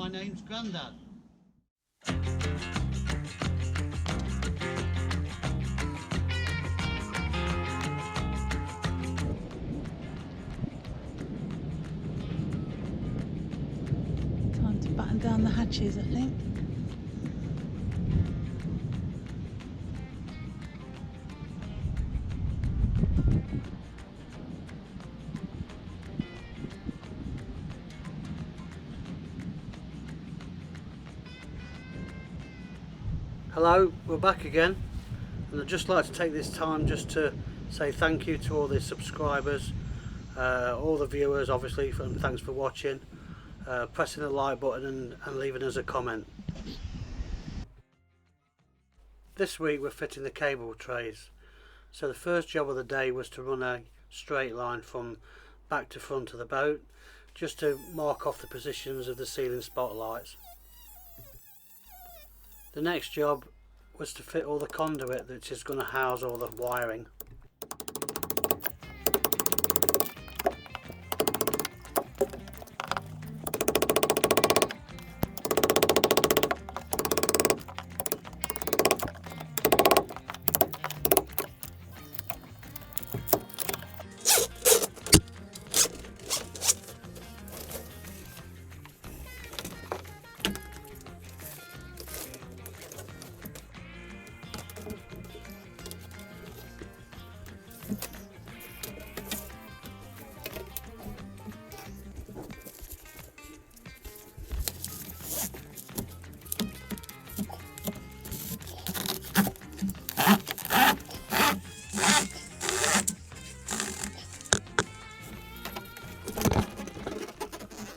my name's Grandad. Time to batten down the hatches, I think. Hello, we're back again, and I'd just like to take this time just to say thank you to all the subscribers, all the viewers obviously, and thanks for watching, pressing the like button and leaving us a comment. This week we're fitting the cable trays. So the first job of the day was to run a straight line from back to front of the boat, just to mark off the positions of the ceiling spotlights. The next job was to fit all the conduit that is going to house all the wiring.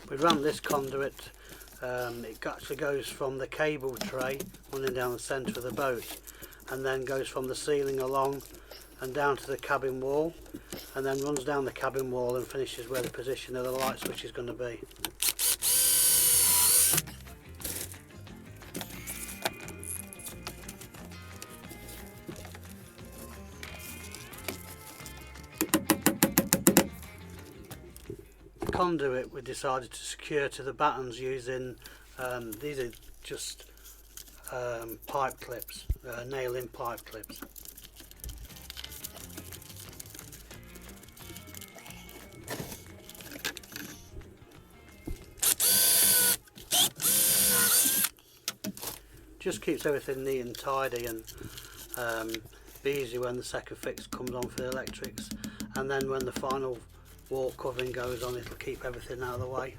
We ran this conduit, it actually goes from the cable tray running down the centre of the boat, and then goes from the ceiling along and down to the cabin wall, and then runs down the cabin wall and finishes where the position of the light switch is going to be. Conduit we decided to secure to the battens using these are just pipe clips, nail-in pipe clips. Just keeps everything neat and tidy, and be easy when the second fix comes on for the electrics, and then when the final wall covering goes on, it'll keep everything out of the way.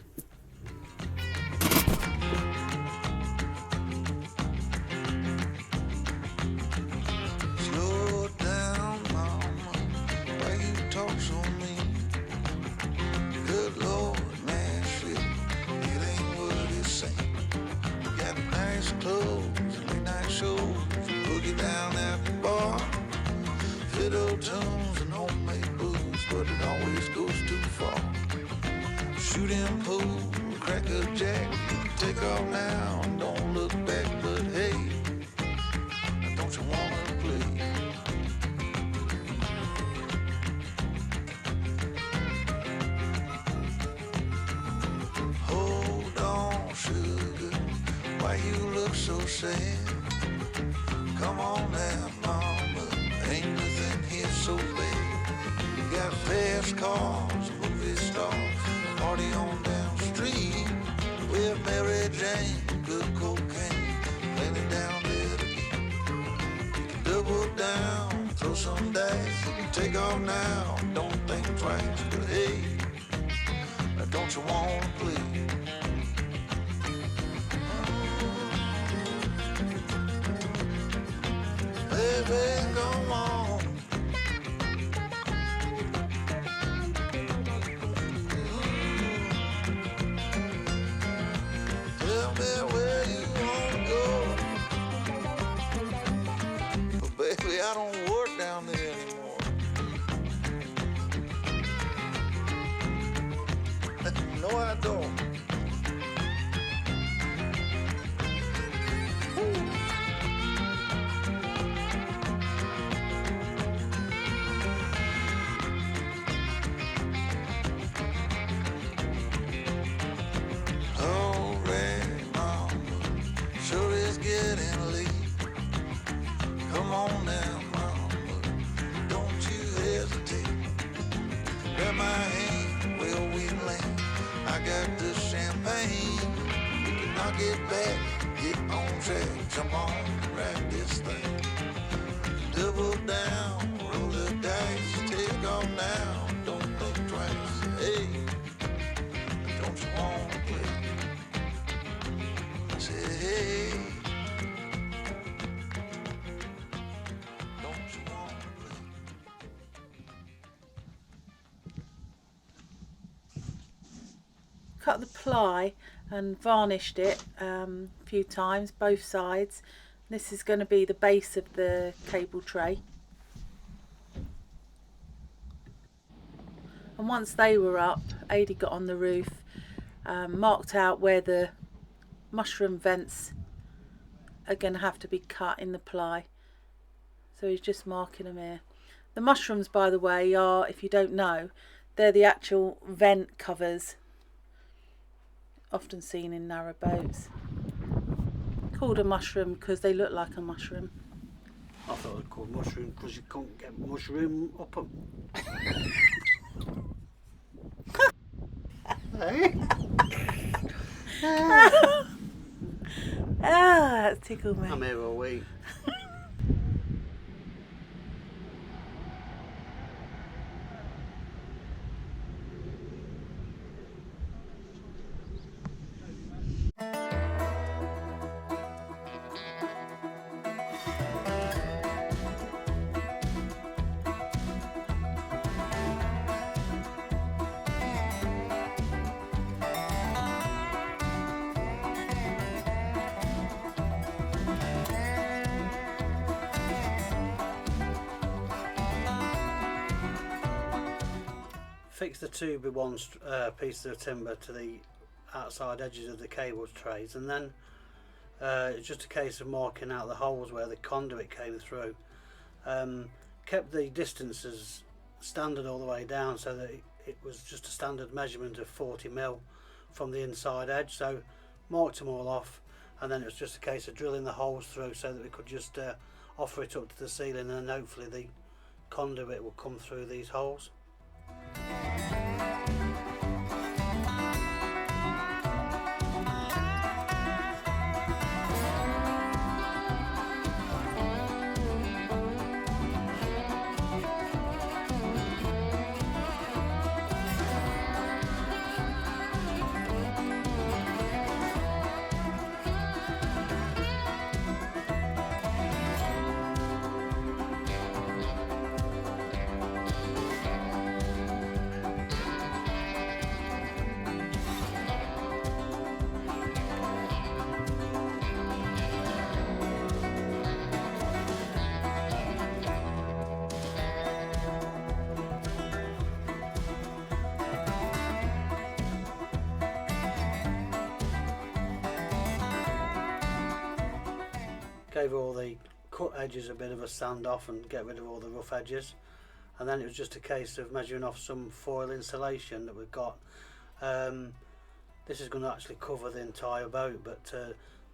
Slow down, mama, why you talk so mean? Good Lord, Nashville, it ain't what it seems. You got nice clothes, late night shows, boogie down at the bar, fiddle tunes and homemade booze, but it always goes too far. Shooting pool, crack a jack, take off now, don't look back, but hey, don't you wanna play? Hold on, sugar, why you look so sad? Come on now, mama, ain't nothing here so bad. You got fast cars, movie stars, party on down the street with Mary Jane, good cocaine, laying it down there to eat. You can double down, throw some dice, you can take off now, don't think twice, but hey, don't you wanna play? Baby, come on. Tell me where you wanna go. But baby, I don't work down there anymore. No, I don't. Alright, get back, get on track, jump on, ride this thing. Double down, roll the dice, take off now, don't think twice. Hey, don't you wanna play? Say hey, don't you wanna play? Cut the ply and varnished it a few times, both sides. This is going to be the base of the cable tray. And once they were up, Adi got on the roof, marked out where the mushroom vents are going to have to be cut in the ply. So he's just marking them here. The mushrooms, by the way, are, if you don't know, they're the actual vent covers, often seen in narrowboats. Called a mushroom because they look like a mushroom. I thought it was called mushroom because you couldn't get mushroom up them. Ah, that tickled me. I'm here all week. Fix the 2x1 pieces of timber to the outside edges of the cable trays, and then it's just a case of marking out the holes where the conduit came through. Kept the distances standard all the way down so that it was just a standard measurement of 40mm from the inside edge, so marked them all off, and then it was just a case of drilling the holes through so that we could just offer it up to the ceiling, and then hopefully the conduit will come through these holes. Gave all the cut edges a bit of a sand off and get rid of all the rough edges, and then it was just a case of measuring off some foil insulation that we've got. This is going to actually cover the entire boat, but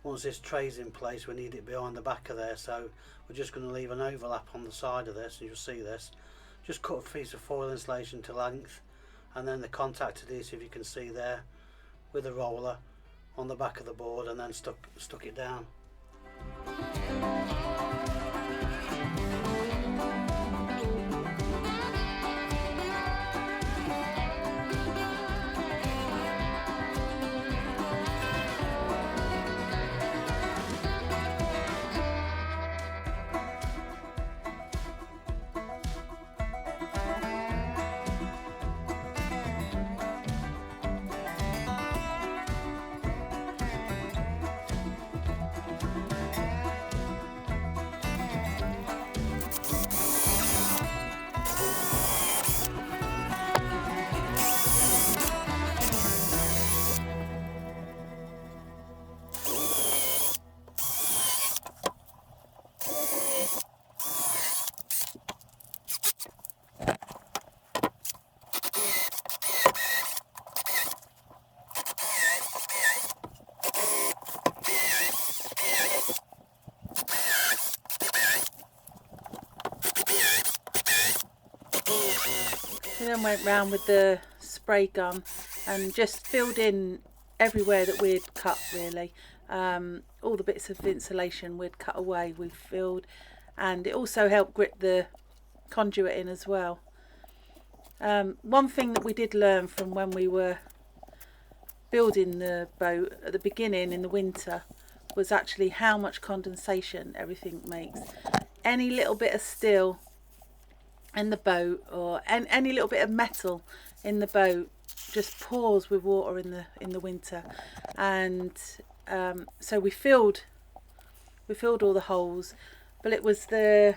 once this tray's in place we need it behind the back of there, so we're just going to leave an overlap on the side of this, and you'll see this. Just cut a piece of foil insulation to length, and then the contact adhesive you can see there with a roller on the back of the board, and then stuck it down. We then went round with the spray gun and just filled in everywhere that we'd cut, really. all the bits of insulation we'd cut away, we filled, and it also helped grip the conduit in as well. One thing that we did learn from when we were building the boat at the beginning in the winter was actually how much condensation everything makes. Any little bit of steel in the boat, or any little bit of metal in the boat, just pours with water in the winter. And so we filled all the holes, but it was the,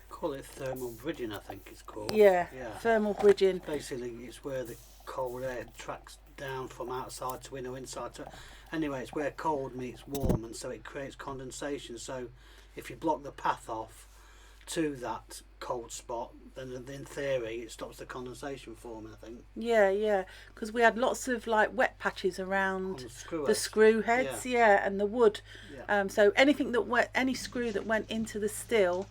Call it thermal bridging, I think it's called. yeah. Yeah. Thermal bridging. Basically, it's where the cold air tracks down from outside to in or inside. Anyway, it's where cold meets warm, and so it creates condensation. So if you block the path off to that cold spot, then in theory it stops the condensation forming, I think. Yeah, because we had lots of like wet patches On around the screw the heads. screw heads, yeah, and the wood. Yeah. So anything that any screw that went into the steel,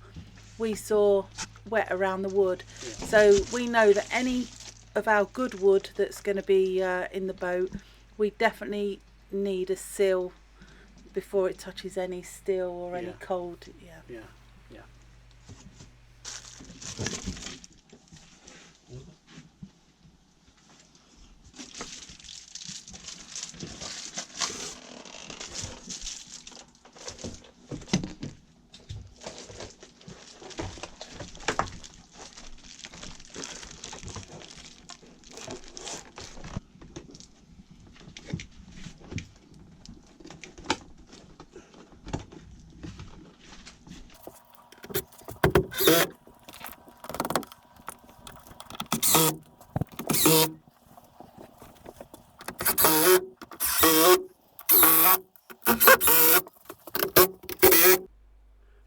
we saw wet around the wood. Yeah. So we know that any of our good wood that's going to be in the boat, we definitely need a seal before it touches any steel or any Yeah. cold. Yeah. Yeah.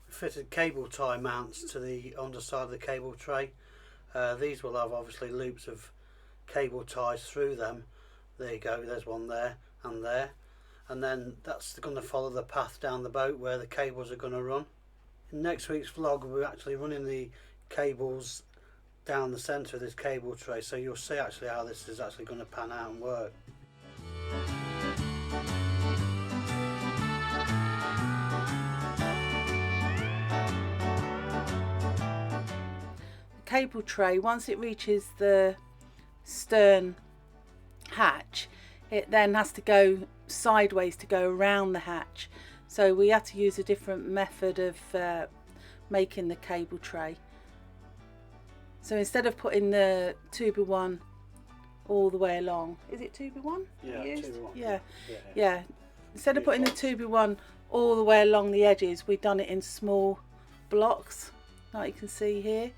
Fitted cable tie mounts to the underside of the cable tray. These will have obviously loops of cable ties through them. There you go, there's one there, and then that's going to follow the path down the boat where the cables are going to run. In next week's vlog, we're actually running the cables down the centre of this cable tray, so you'll see actually how this is actually going to pan out and work. Cable tray, once it reaches the stern hatch, it then has to go sideways to go around the hatch. So we had to use a different method of making the cable tray. So instead of putting the 2x1 all the way along, is it 2x1? Yeah, you used? 2x1. Yeah. Instead of putting the 2x1 all the way along the edges, we've done it in small blocks, like you can see here.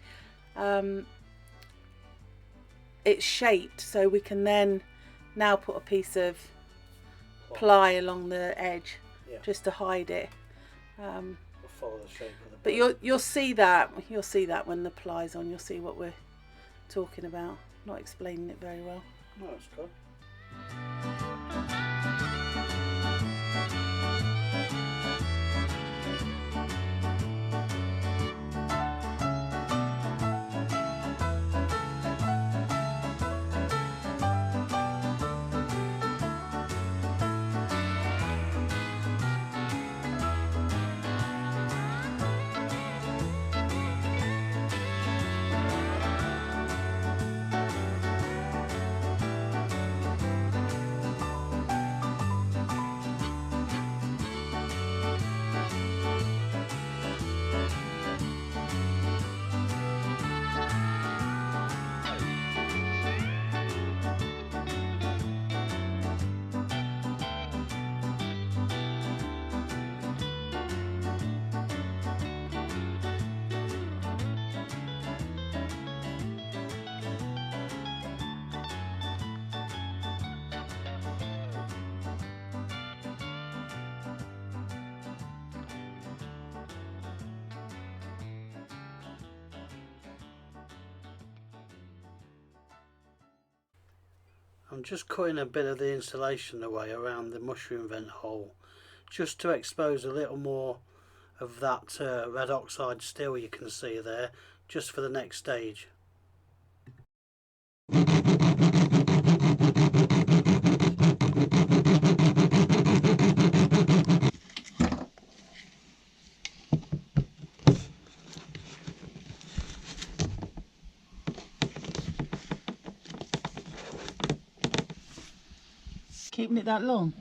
It's shaped so we can then now put a piece of ply along the edge, Yeah. just to hide it. We'll follow the shape of the But boat. you'll see that when the ply's on. You'll see what we're talking about. Not explaining it very well. No, it's good. I'm just cutting a bit of the insulation away around the mushroom vent hole, just to expose a little more of that red oxide steel you can see there, just for the next stage. Keeping it that long?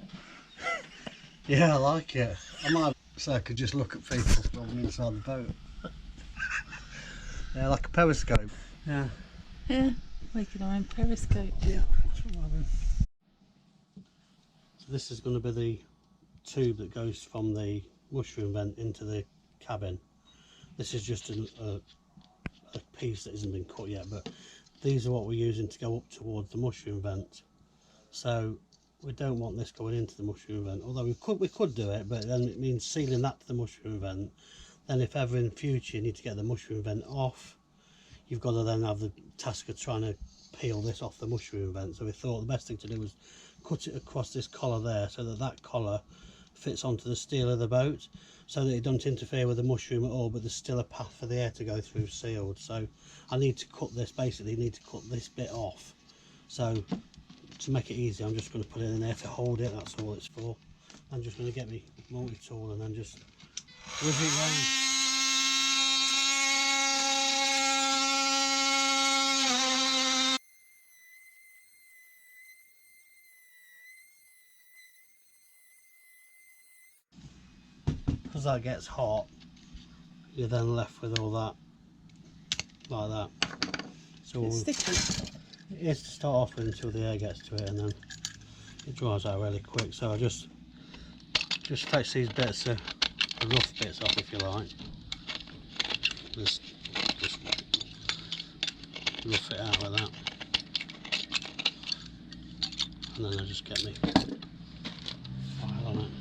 Yeah, I like it. I might so I could just look at people from inside the boat. Yeah, like a periscope. Yeah. Yeah, making our own periscope. Yeah, that's what I'm having. So this is going to be the tube that goes from the mushroom vent into the cabin. This is just a piece that hasn't been cut yet, but these are what we're using to go up towards the mushroom vent. So we don't want this going into the mushroom vent, although we could do it, but then it means sealing that to the mushroom vent. Then if ever in future you need to get the mushroom vent off, you've got to then have the task of trying to peel this off the mushroom vent. So we thought the best thing to do was cut it across this collar there, so that that collar fits onto the steel of the boat, so that it doesn't interfere with the mushroom at all, but there's still a path for the air to go through sealed. So I need to cut this, basically need to cut this bit off. So to make it easy, I'm just going to put it in there to hold it, that's all it's for. I'm just going to get my multi-tool and then just whiz it round. As that gets hot, you're then left with all that like that. So It's sticky. it is to start off with until the air gets to it, and then it dries out really quick. So I just fetch these bits, the rough bits off, if you like. Just rough it out like that, and then I just get me file on it.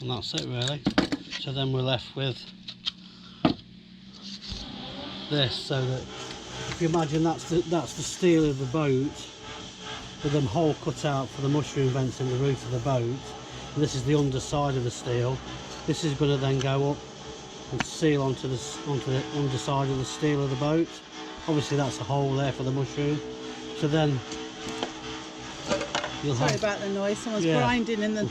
And that's it really. So then we're left with this, so that if you imagine that's the steel of the boat with them hole cut out for the mushroom vents in the roof of the boat, and this is the underside of the steel. This is going to then go up and seal onto the underside of the steel of the boat. Obviously that's a hole there for the mushroom. So then you'll Sorry have, about the noise, someone's Yeah. grinding in the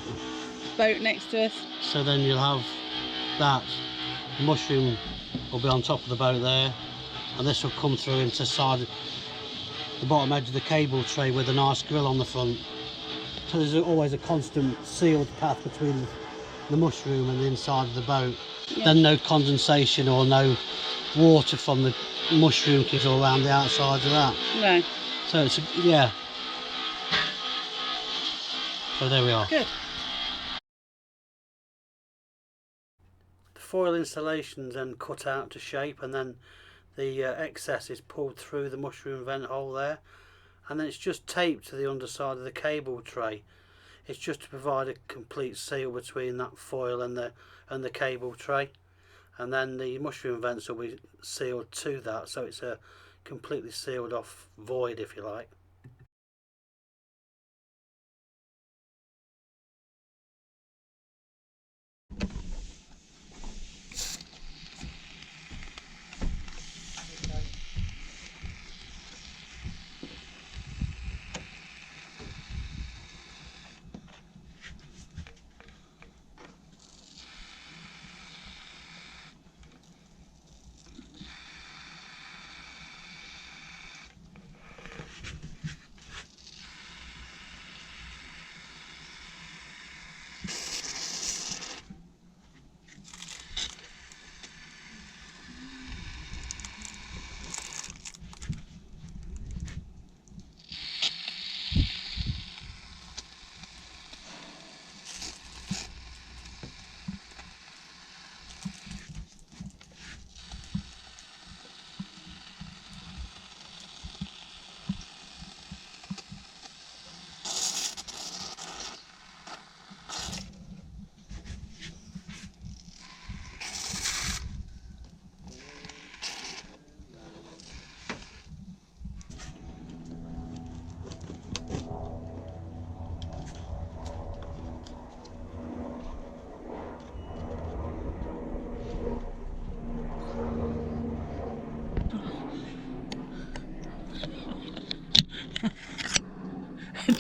boat next to us. so then you'll have that, the mushroom will be on top of the boat there, and this will come through into the bottom edge of the cable tray with a nice grill on the front. So there's always a constant sealed path between the mushroom and the inside of the boat. Yeah. Then no condensation or no water from the mushroom can go around the outside of that. No. So it's yeah. So there we are. Good. The foil installation's then cut out to shape, and then the excess is pulled through the mushroom vent hole there, and then it's just taped to the underside of the cable tray. It's just to provide a complete seal between that foil and the cable tray, and then the mushroom vents will be sealed to that, so it's a completely sealed off void, if you like.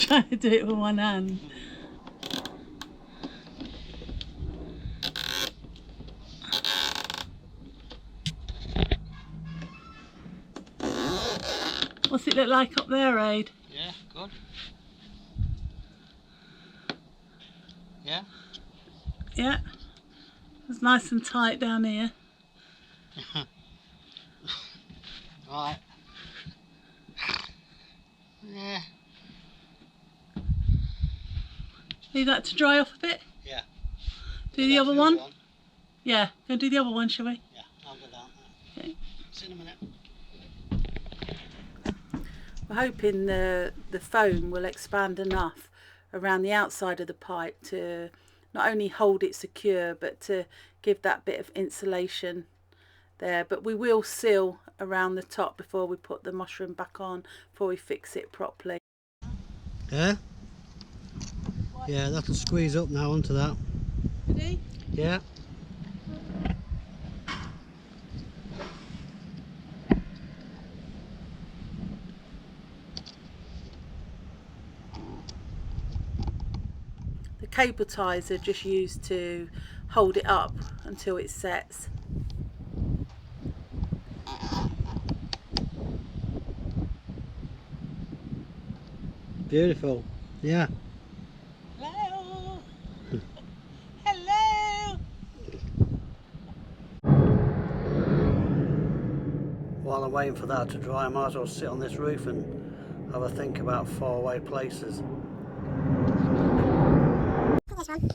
trying to do it with one hand. What's it look like up there, Aid? Yeah, good. Yeah. Yeah. It's nice and tight down here. Right. Yeah. Leave that to dry off a bit. Yeah. Do the other one? Yeah. Go do the other one, shall we? Yeah, I'll go down there. Okay. See you in a minute. We're hoping the foam will expand enough around the outside of the pipe to not only hold it secure but to give that bit of insulation there. But we will seal around the top before we put the mushroom back on, before we fix it properly. Yeah? Yeah, that'll squeeze up now onto that. Ready? Yeah. The cable ties are just used to hold it up until it sets. Beautiful. Yeah. Hello. Hello. While I'm waiting for that to dry, I might as well sit on this roof and have a think about faraway places. This one.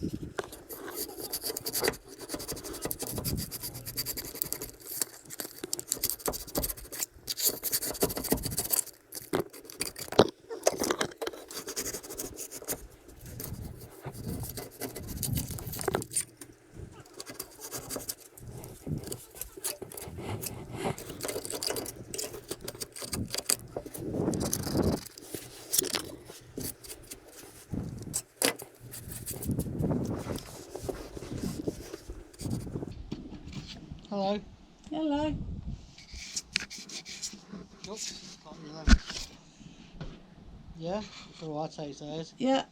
Hello. Hello. Oops, got me there. Yeah, it's alright, it says. Yeah.